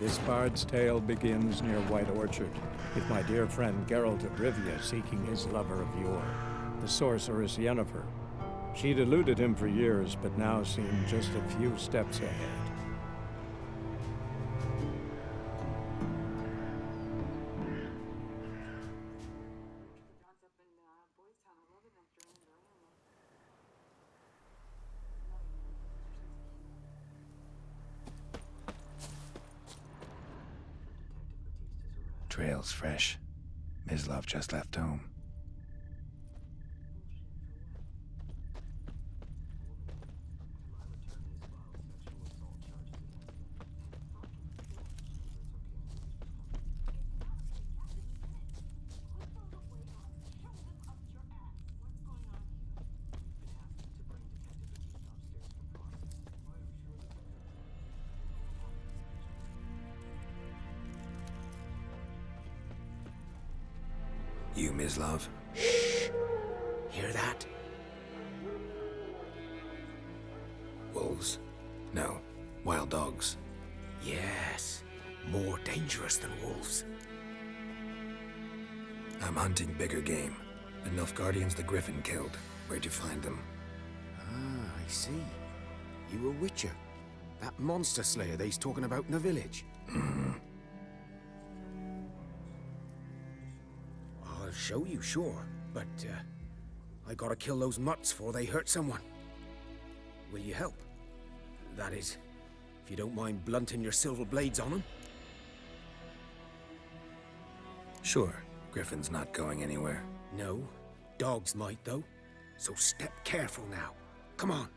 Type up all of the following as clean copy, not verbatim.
This bard's tale begins near White Orchard, with my dear friend Geralt of Rivia seeking his lover of yore, the sorceress Yennefer. She'd eluded him for years, but now seemed just a few steps ahead. Trail's fresh. Mislav just left home. You, Mislav? Shh! Hear that? Wolves? No. Wild dogs. Yes. More dangerous than wolves. I'm hunting bigger game. The Nilfgaardians the Griffin killed. Where'd you find them? Ah, I see. You a witcher. That monster slayer they's talking about in the village. Mm-hmm. I'll show you, sure. But, I gotta kill those mutts before they hurt someone. Will you help? That is, if you don't mind blunting your silver blades on them. Sure. Griffin's not going anywhere. No. Dogs might, though. So step careful now. Come on.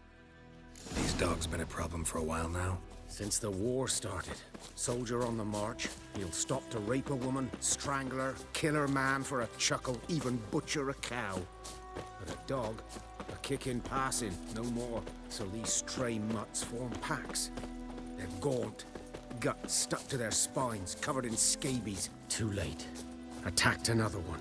These dogs been a problem for a while now? Since the war started. Soldier on the march. He'll stop to rape a woman, strangle her, kill her man for a chuckle, even butcher a cow. But a dog, a kick in passing, no more. So these stray mutts form packs. They're gaunt, guts stuck to their spines, covered in scabies. Too late. Attacked another one.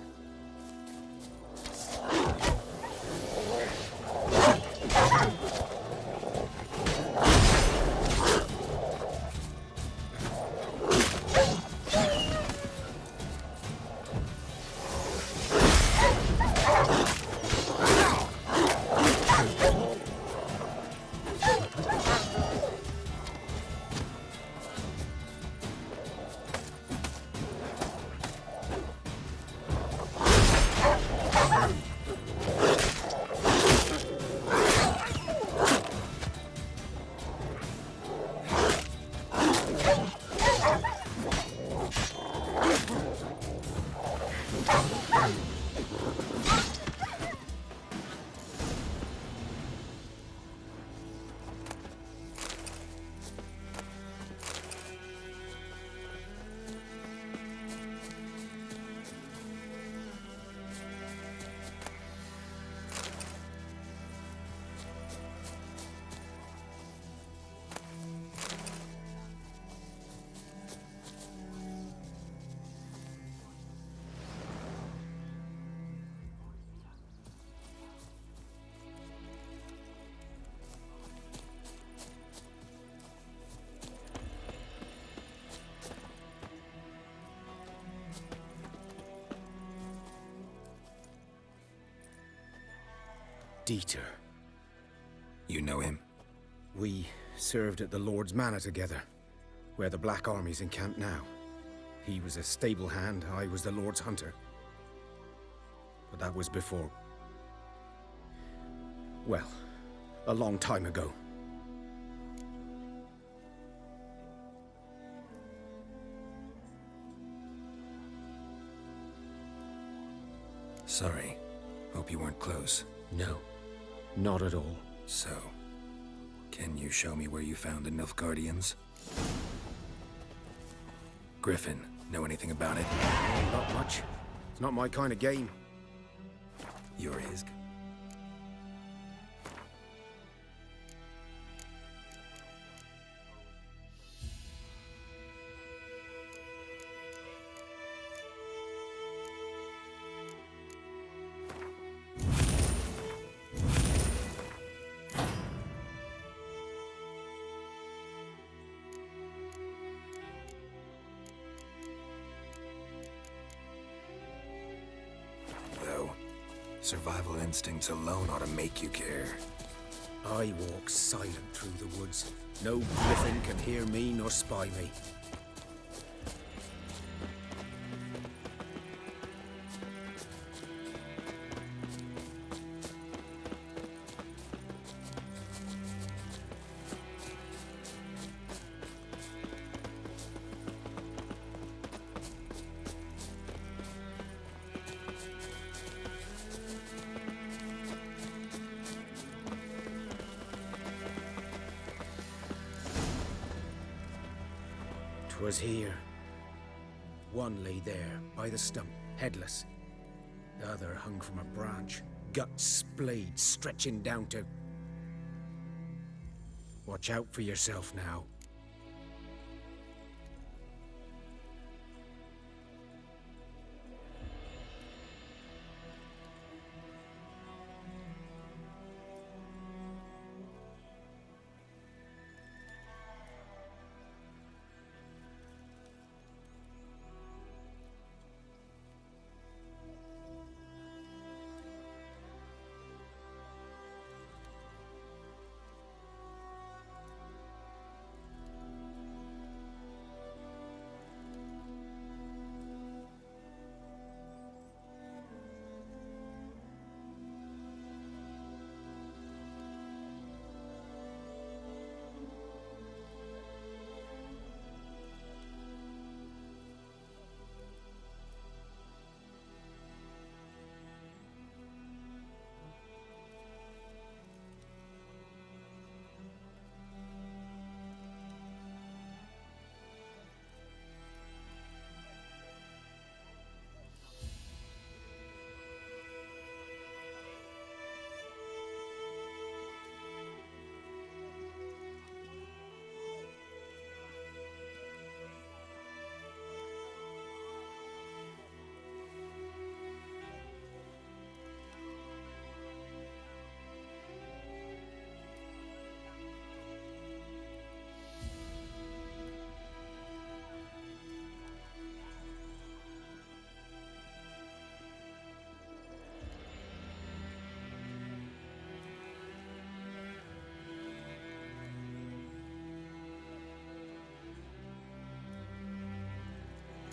Dieter. You know him? We served at the Lord's Manor together, where the Black Army's encamped now. He was a stable hand, I was the Lord's hunter. But that was before... well, a long time ago. Sorry. Hope you weren't close. No, not at all. So, can you show me where you found the Nilfgaardians? Griffin, know anything about it? Not much. It's not my kind of game. You're his. Survival instincts alone ought to make you care. I walk silent through the woods. No griffin can hear me nor spy me. Was here. One lay there, by the stump, headless. The other hung from a branch, guts splayed, stretching down to... Watch out for yourself now.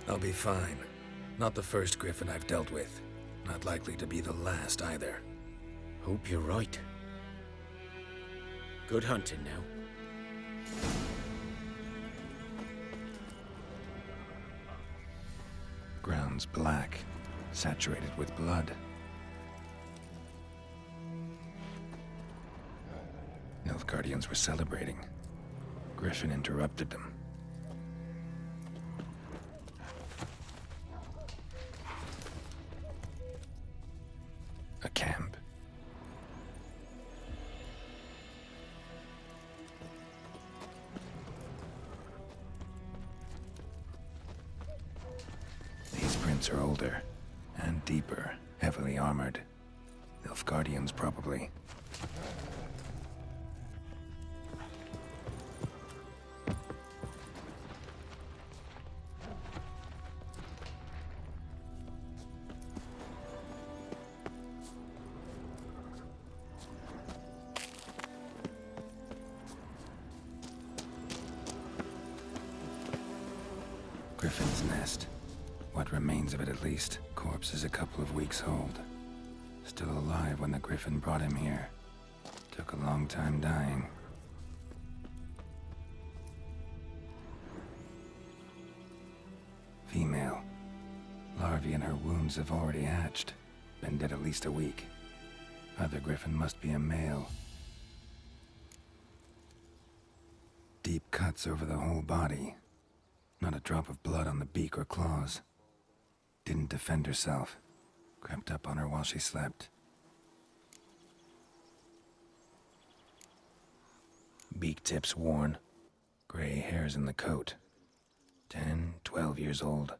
I'll be fine. Not the first griffin I've dealt with. Not likely to be the last either. Hope you're right. Good hunting now. Ground's black, saturated with blood. Nilfgaardians were celebrating. Griffin interrupted them. A camp. These prints are older and deeper, heavily armored. Nilfgaardians, probably. Griffin's nest. What remains of it, at least. Corpse is a couple of weeks old. Still alive when the Griffin brought him here. Took a long time dying. Female. Larvae in her wounds have already hatched. Been dead at least a week. Other Griffin must be a male. Deep cuts over the whole body. Not a drop of blood on the beak or claws. Didn't defend herself. Crept up on her while she slept. Beak tips worn. Gray hairs in the coat. 10, 12 years old.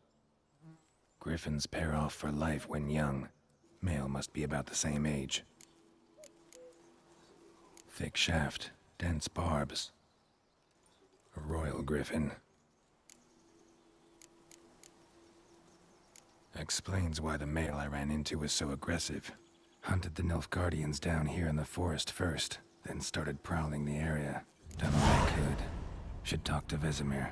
Griffins pair off for life when young. Male must be about the same age. Thick shaft, dense barbs. A royal griffin. Explains why the male I ran into was so aggressive. Hunted the Nilfgaardians down here in the forest first, then started prowling the area. Done what I could. Should talk to Vesemir.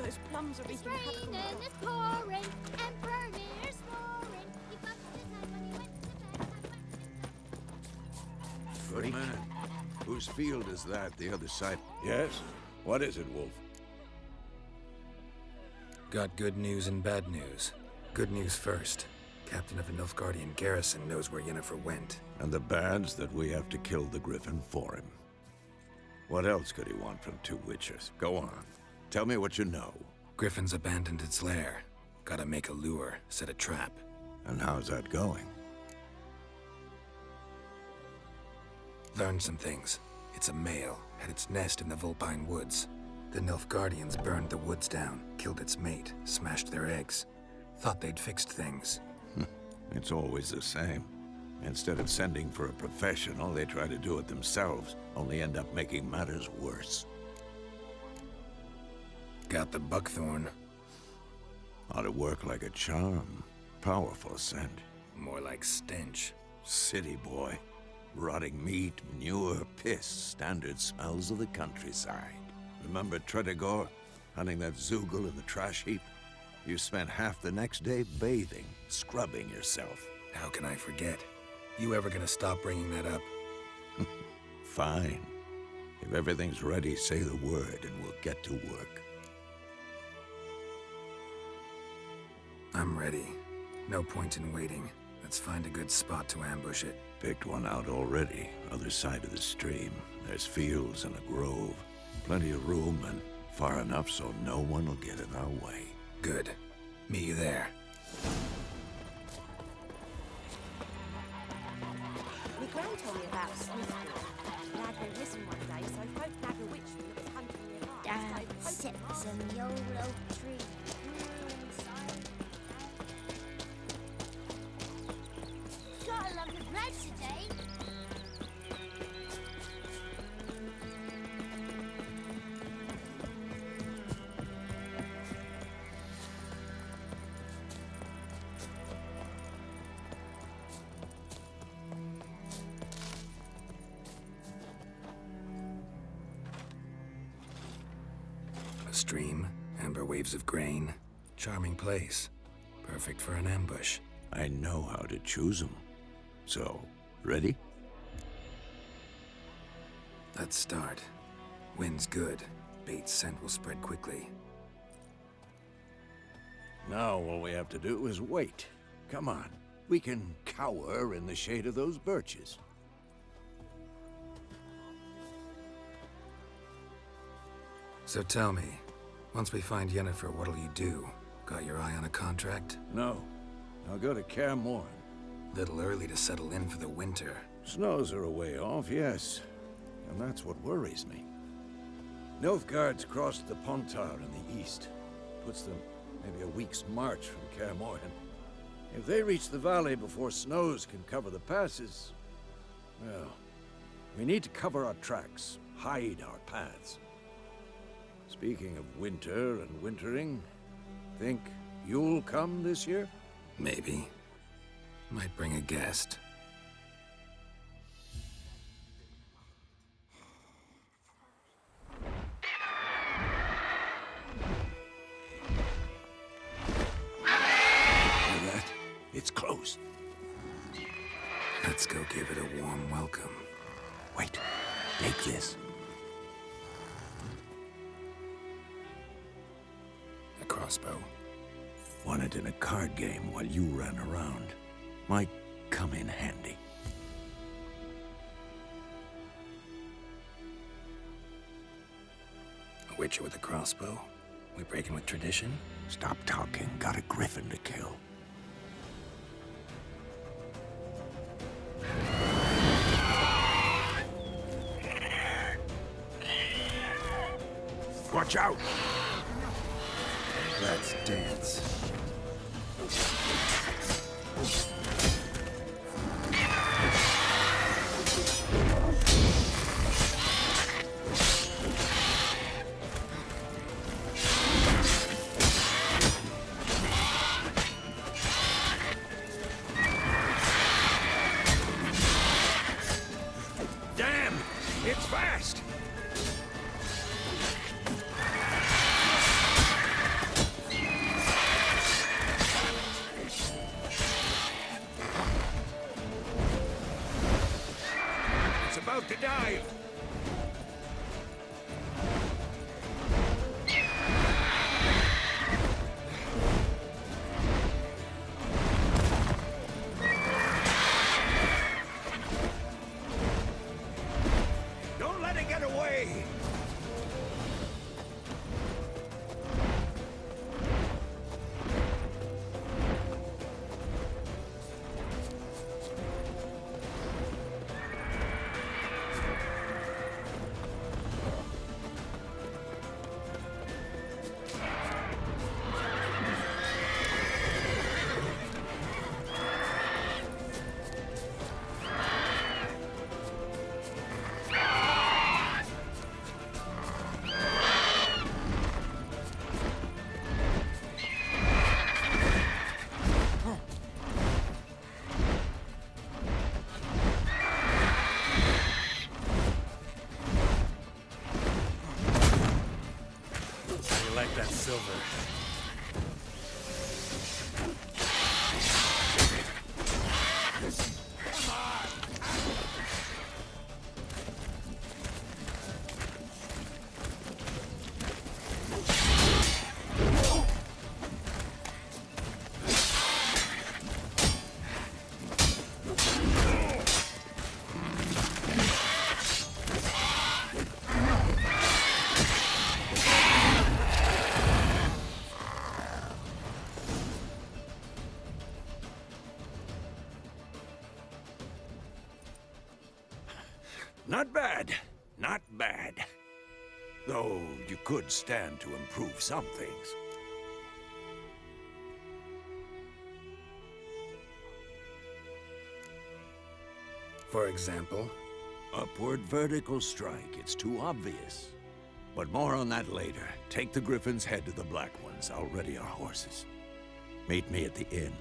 Those plums are wreaking havoc on the raining, it's pouring, Emperor Mir's snoring. He bucked his head when he went to bed. Good man. Whose field is that, the other side? Yes? What is it, Wolf? Got good news and bad news. Good news first. Captain of the Nilfgaardian garrison knows where Yennefer went. And the bad's that we have to kill the Griffin for him. What else could he want from two witches? Go on. Tell me what you know. Griffin's abandoned its lair. Gotta make a lure, set a trap. And how's that going? Learned some things. It's a male, had its nest in the Vulpine Woods. The Nilfgaardians burned the woods down, killed its mate, smashed their eggs. Thought they'd fixed things. It's always the same. Instead of sending for a professional, they try to do it themselves, only end up making matters worse. Got the buckthorn. Ought to work like a charm. Powerful scent. More like stench. City boy. Rotting meat, manure, piss, standard smells of the countryside. Remember Tredegor? Hunting that Zoogle in the trash heap? You spent half the next day bathing, scrubbing yourself. How can I forget? You ever gonna stop bringing that up? Fine. If everything's ready, say the word and we'll get to work. I'm ready. No point in waiting. Let's find a good spot to ambush it. Picked one out already, other side of the stream. There's fields and a grove. Plenty of room and far enough so no one will get in our way. Good. Meet you there. My gran told me about Smithfield. Dad went missing one day, so folk nabbed a witchman that was hunting nearby. Dad sits in the old oak tree. Got a lump of bread today. A stream, amber waves of grain. Charming place. Perfect for an ambush. I know how to choose them. So, ready? Let's start. Wind's good. Bait's scent will spread quickly. Now all we have to do is wait. Come on. We can cower in the shade of those birches. So tell me, once we find Yennefer, what'll you do? Got your eye on a contract? No. I'll go to Kaer Morhen. Little early to settle in for the winter. Snows are a way off, yes. And that's what worries me. Nilfgaard's crossed the Pontar in the east. Puts them maybe a week's march from Kaer Morhen. If they reach the valley before snows can cover the passes, well, we need to cover our tracks, hide our paths. Speaking of winter and wintering, Think you'll come this year? Maybe. Might bring a guest. Hear that? It's close. Let's go give it a warm welcome. Wait, take this. A crossbow. Won it in a card game while you ran around. Might come in handy. A witcher with a crossbow? We breaking with tradition? Stop talking. Got a griffin to kill. Watch out! Let's dance. Damn! It's fast! It's about to dive! Don't let it get away! You like that silver? Not bad. Not bad. Though you could stand to improve some things. For example? Upward vertical strike. It's too obvious. But more on that later. Take the Griffin's head to the Black Ones. I'll ready our horses. Meet me at the inn.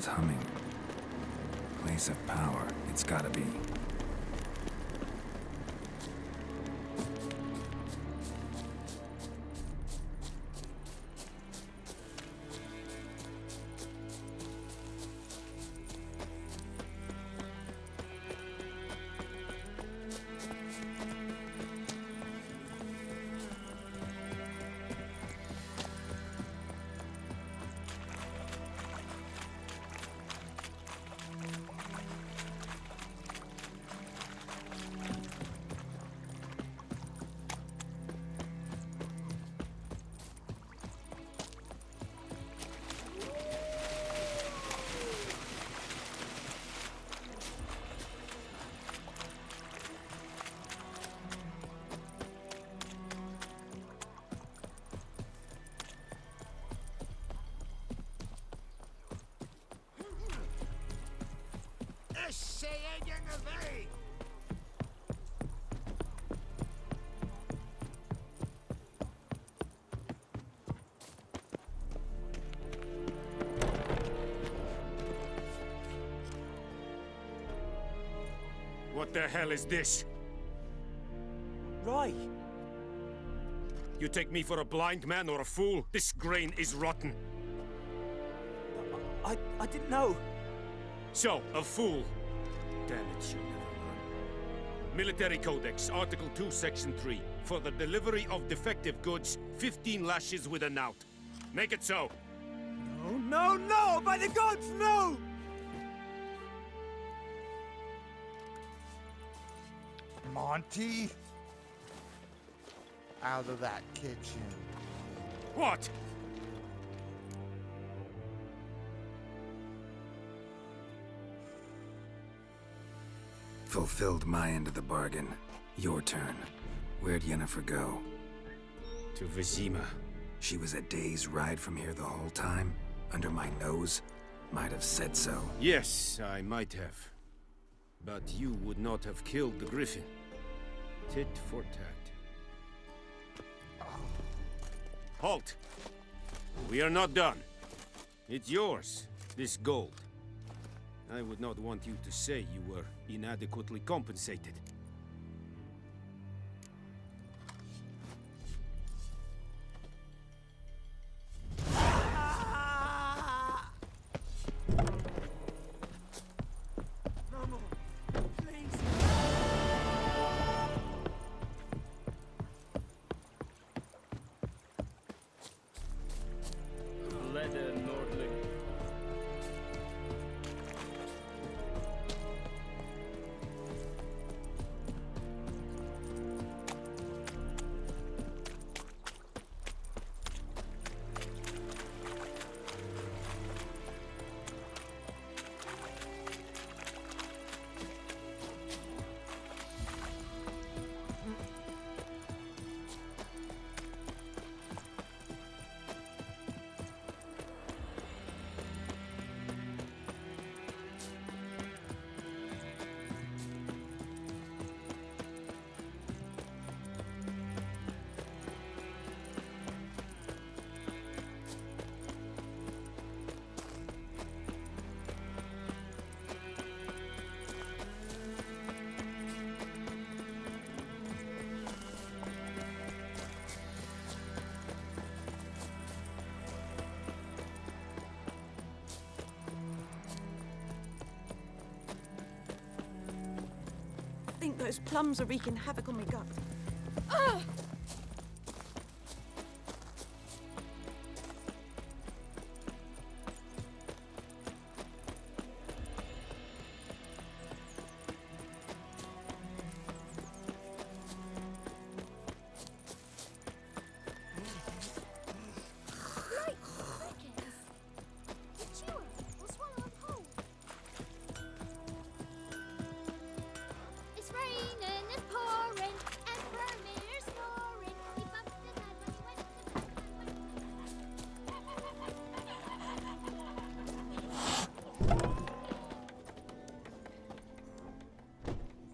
Griffin's humming. Place of power, it's gotta be. What the hell is this? Right. You take me for a blind man or a fool? This grain is rotten. I didn't know. So, a fool. Damn it, you'll never learn. Military Codex, Article 2, Section 3. For the delivery of defective goods, 15 lashes with a knout. Make it so. No, no, no! By the gods, no! Monty? Out of that kitchen. What? Fulfilled my end of the bargain. Your turn. Where'd Yennefer go? To Vizima. She was a day's ride from here the whole time? Under my nose? Might have said so. Yes, I might have. But you would not have killed the Griffin. Tit for tat. Halt! We are not done. It's yours, this gold. I would not want you to say you were inadequately compensated. I think those plums are wreaking havoc on my gut. It's raining, it's pouring, and Vermeer's snoring. He bumped his head when he went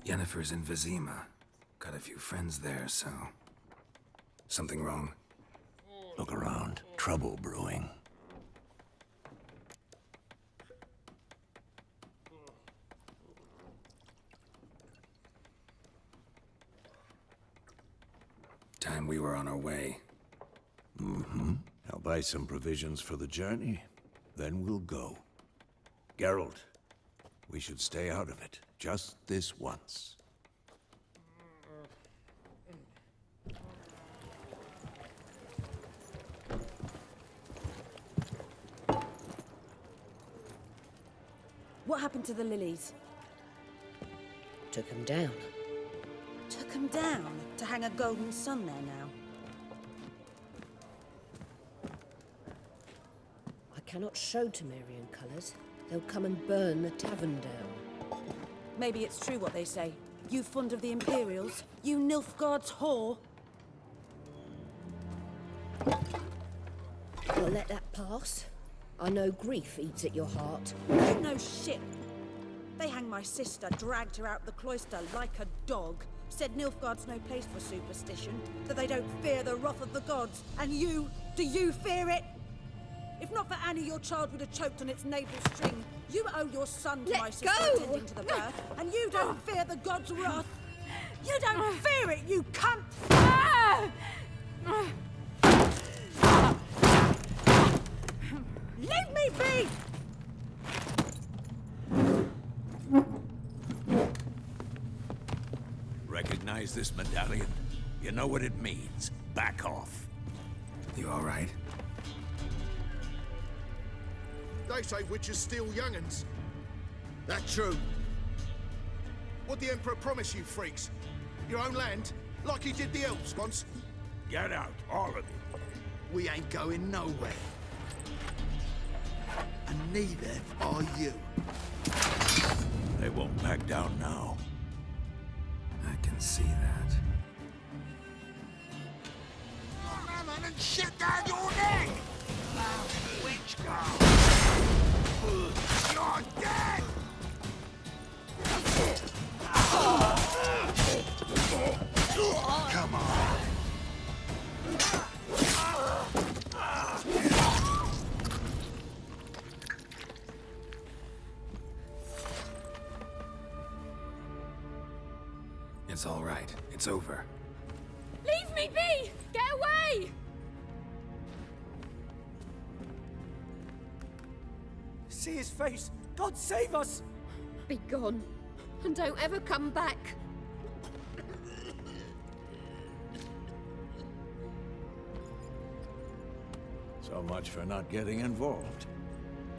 to Yennefer's in Vizima. Got a few friends there, so... Something wrong? Look around. Trouble brewing. time we were on our way. Mm-hmm. I'll buy some provisions for the journey, then we'll go. Geralt, we should stay out of it, just this once. What happened to the lilies? Took him down. Took them down to hang a golden sun there now. I cannot show Temerian colours. They'll come and burn the tavern down. Maybe it's true what they say. You fond of the Imperials? You Nilfgaard's whore? I'll let that pass. I know grief eats at your heart. You know shit. They hanged my sister, dragged her out the cloister like a dog. Said Nilfgaard's no place for superstition, that they don't fear the wrath of the gods. And you, do you fear it? If not for Annie, your child would have choked on its navel string. You owe your son to my sister attending to the birth, and you don't fear the gods' wrath. You don't fear it, you cunt! Leave me be! Recognize this medallion? You know what it means. Back off. You all right? They say witches steal young'uns. That true? What'd the Emperor promise you, freaks? Your own land? Like he did the elves once? Get out, all of you. We ain't going nowhere. And neither are you. They won't back down now. I can see that. Ramming and shit down your neck! Witch girl! You're dead! Come on. It's all right. It's over. Leave me be! Get away! See his face! God save us! Be gone, and don't ever come back. So much for not getting involved.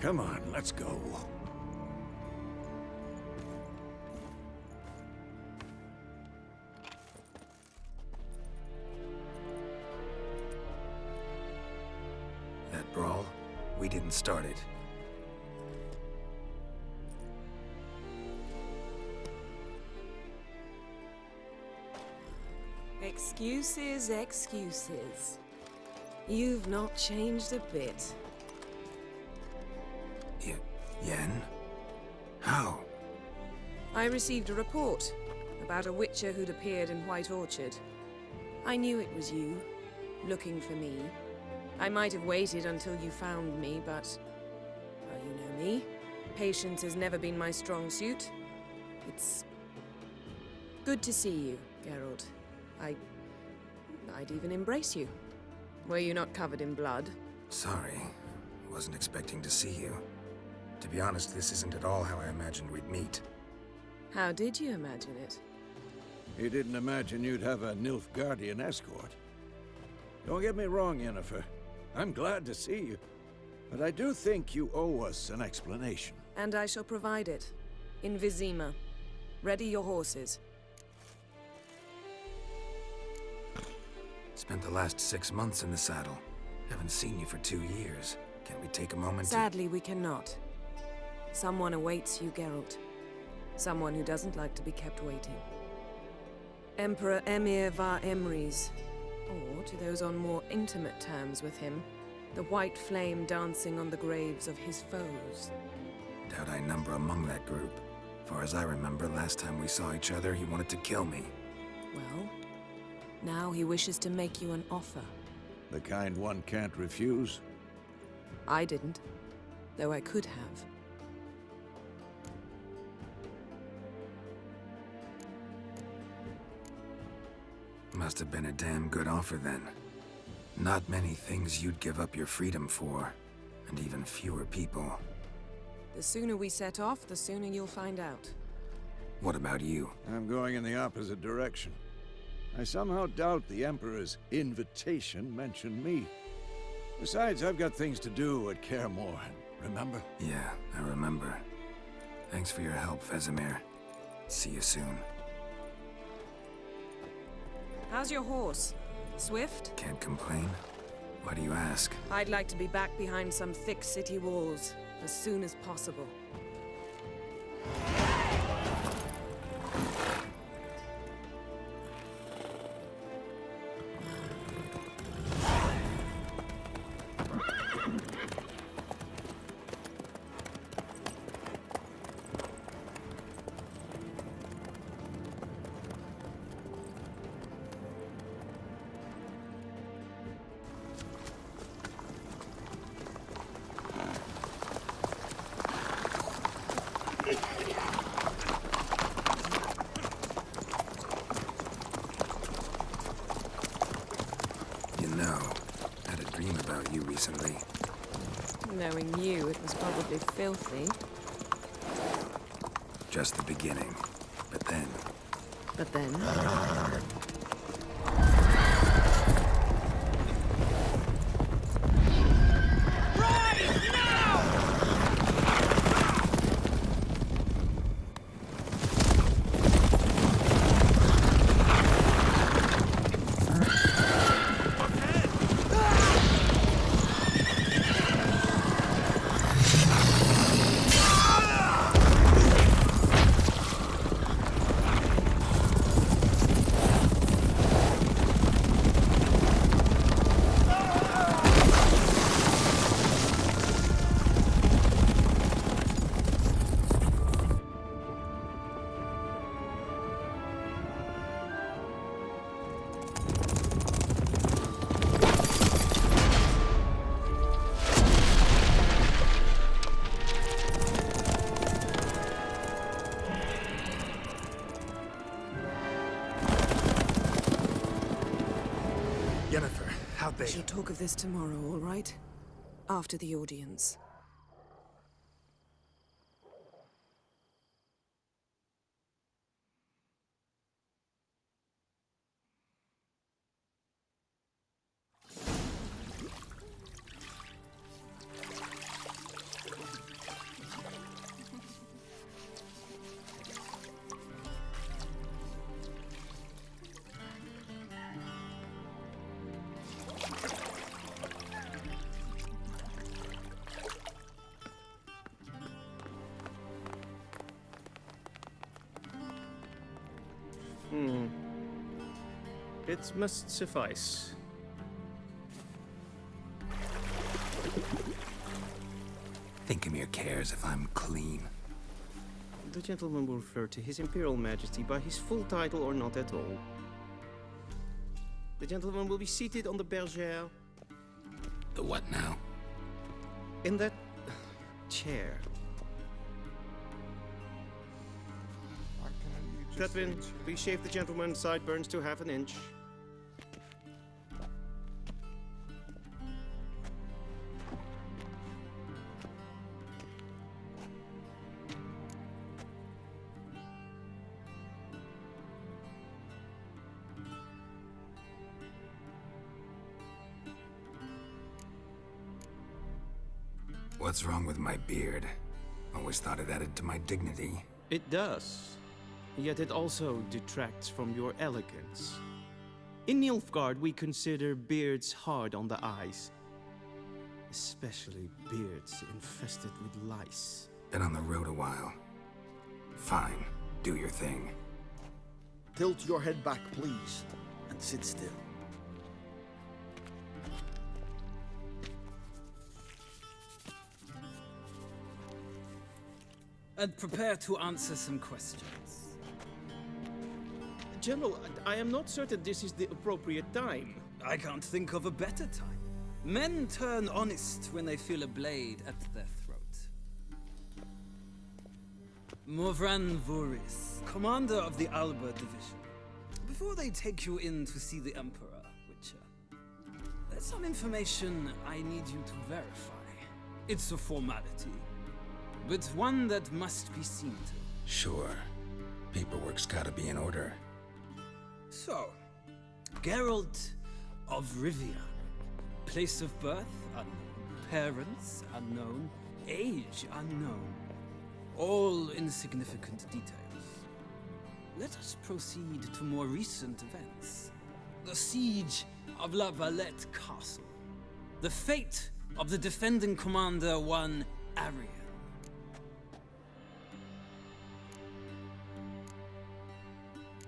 Come on, let's go. That brawl, we didn't start it. Excuses, excuses. You've not changed a bit. Yen? How? I received a report about a witcher who'd appeared in White Orchard. I knew it was you, looking for me. I might have waited until you found me, but... well, you know me. Patience has never been my strong suit. It's... good to see you, Geralt. I'd even embrace you. Were you not covered in blood? Sorry. Wasn't expecting to see you. To be honest, this isn't at all how I imagined we'd meet. How did you imagine it? You didn't imagine you'd have a Nilfgaardian escort. Don't get me wrong, Yennefer. I'm glad to see you. But I do think you owe us an explanation. And I shall provide it. In Vizima. Ready your horses. Spent the last 6 months in the saddle. Haven't seen you for 2 years. Can't we take a moment Sadly, we cannot. Someone awaits you, Geralt. Someone who doesn't like to be kept waiting. Emperor Emir var Emreis. Or, to those on more intimate terms with him, the white flame dancing on the graves of his foes. Doubt I number among that group. Far as I remember, last time we saw each other, he wanted to kill me. Well, now he wishes to make you an offer. The kind one can't refuse? I didn't, though I could have. Must have been a damn good offer then. Not many things you'd give up your freedom for, and even fewer people. The sooner we set off, the sooner you'll find out. What about you? I'm going in the opposite direction. I somehow doubt the Emperor's invitation mentioned me. Besides, I've got things to do at Kaer Morhen, remember? Yeah, I remember. Thanks for your help, Vesemir. See you soon. How's your horse? Swift? Can't complain. Why do you ask? I'd like to be back behind some thick city walls as soon as possible. Recently. Knowing you, it was probably filthy. Just the beginning. But then... But then? We'll talk of this tomorrow, all right? After the audience. It must suffice. Thinkamir cares if I'm clean. The gentleman will refer to His Imperial Majesty by his full title or not at all. The gentleman will be seated on the bergère. The what now? In that chair. Tedwin, please shave the gentleman's sideburns to half an inch. What's wrong with my beard? Always thought it added to my dignity. It does. Yet it also detracts from your elegance. In Nilfgaard, we consider beards hard on the eyes. Especially beards infested with lice. Been on the road a while. Fine, do your thing. Tilt your head back, please, and sit still. And prepare to answer some questions. General, I am not certain this is the appropriate time. I can't think of a better time. Men turn honest when they feel a blade at their throat. Morvran Voorhis, commander of the Alba Division. before they take you in to see the Emperor, Witcher, there's some information I need you to verify. It's a formality, but one that must be seen to. Sure. Paperwork's gotta be in order. So, Geralt of Rivia. Place of birth unknown. Parents unknown. Age unknown. All insignificant details. Let us proceed to more recent events. The siege of La Valette Castle. The fate of the defending commander, one Arian.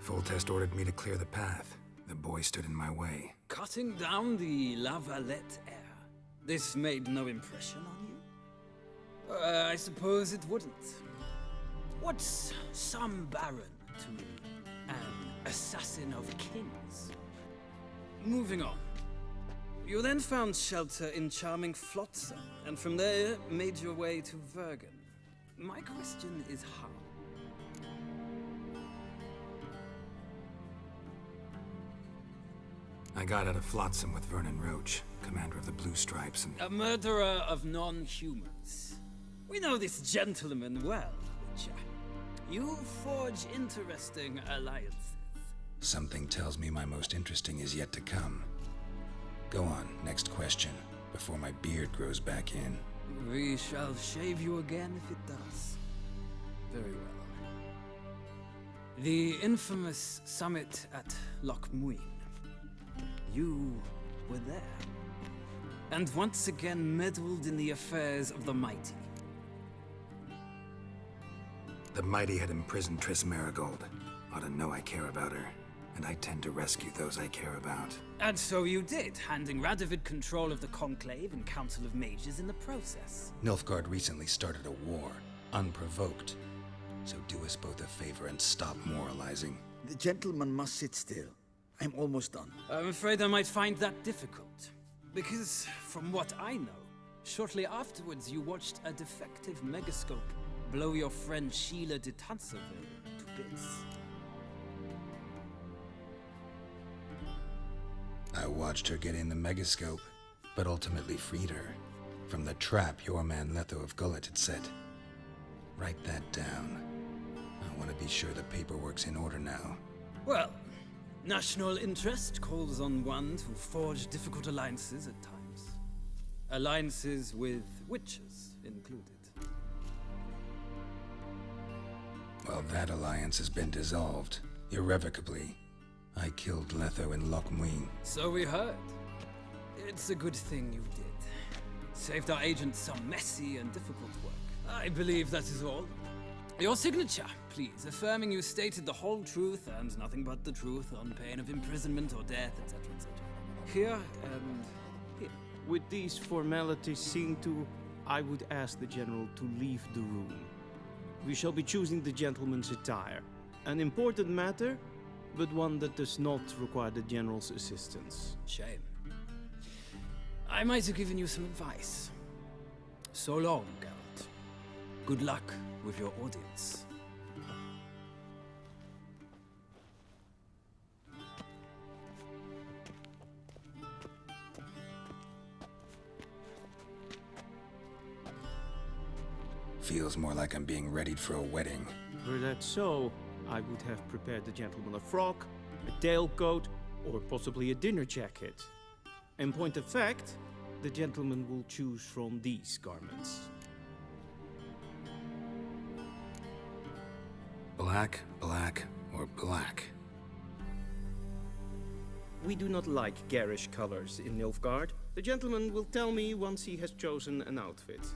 Foltest ordered me to clear the path. The boy stood in my way. Cutting down the La Valette heir. This made no impression on you? I suppose it wouldn't. What's some baron to an assassin of kings? Moving on. You then found shelter in charming Flotsam, and from there made your way to Vergen. My question is how? I got out of Flotsam with Vernon Roach, commander of the Blue Stripes, and... A murderer of non-humans. We know this gentleman well, Witcher. You forge interesting alliances. Something tells me my most interesting is yet to come. Go on, next question, before my beard grows back in. We shall shave you again if it does. Very well. The infamous summit at Loch Muin. You were there. And once again meddled in the affairs of the mighty. The mighty had imprisoned Triss Marigold. Ought to know I care about her. And I tend to rescue those I care about. And so you did, handing Radovid control of the Conclave and Council of Mages in the process. Nilfgaard recently started a war, unprovoked. So do us both a favor and stop moralizing. The gentleman must sit still. I'm almost done. I'm afraid I might find that difficult. Because, from what I know, shortly afterwards you watched a defective megascope blow your friend Sheila de Tanserville to bits. I watched her get in the megascope, but ultimately freed her from the trap your man Letho of Gullet had set. Write that down. I want to be sure the paperwork's in order now. Well, national interest calls on one to forge difficult alliances at times. Alliances with witches included. Well, that alliance has been dissolved, irrevocably. I killed Letho in Loch Muin. So we heard. It's a good thing you did. Saved our agent some messy and difficult work. I believe that is all. Your signature, please, affirming you stated the whole truth and nothing but the truth on pain of imprisonment or death, etc., etc. Here and here. With these formalities seen to, I would ask the General to leave the room. We shall be choosing the gentleman's attire. An important matter, but one that does not require the General's assistance. Shame. I might have given you some advice. So long, Geralt. Good luck with your audience. Feels more like I'm being readied for a wedding. Were that so, I would have prepared the gentleman a frock, a tailcoat, or possibly a dinner jacket. In point of fact, the gentleman will choose from these garments. Black, black, or black? We do not like garish colors in Nilfgaard. The gentleman will tell me once he has chosen an outfit.